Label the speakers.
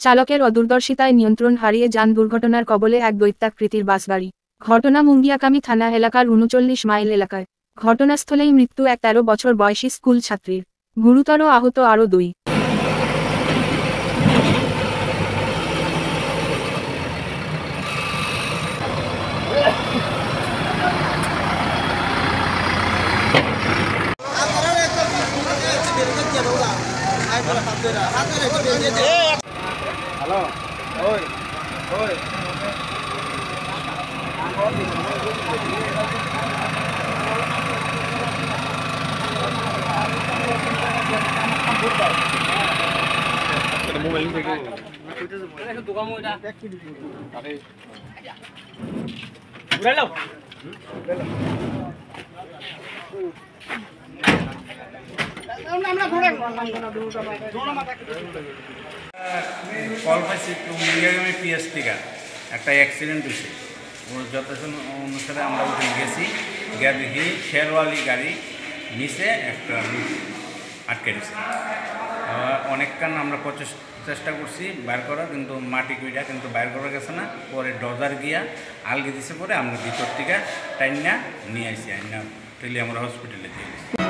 Speaker 1: চালকের অদূরদর্শিতায় নিয়ন্ত্রণ হারিয়ে যান দুর্ঘটনার কবলে এক দৈত্যাকৃতির বাসগাড়ি। ঘটনা মুঙ্গিয়াকামী থানা এলাকার ৩৯ মাইল এলাকায়। ঘটনাস্থলেই মৃত্যু এক ১৩ বছর বয়সী স্কুল ছাত্রীর। গুরুতর আহত আরও ২।
Speaker 2: হ্যালো, ওই ওই মোবাইল থেকে দোকান ওইটা আরে উড়াইলো
Speaker 3: কল পাইছি মুঙ্গিয়াগামী পিএস থেকে একটা অ্যাক্সিডেন্ট হয়েছে। ওর যথাযথ অনুসারে আমরা ওখানে গেছি, গিয়ে দেখি শেরওয়ালি গাড়ি নিচে একটা লোক আটকে দিয়েছে। অনেকক্ষণ আমরা চেষ্টা করছি বাইর করার, কিন্তু মাটি কুইটা কিন্তু বাইর করা গেছে না। পরে ডজার গিয়া আলগে দিছে, পরে আমরা ভিতর থেকে টাইনা নিয়ে আসি, আইনা টেলি আমরা হসপিটালে দিয়ে গেছি।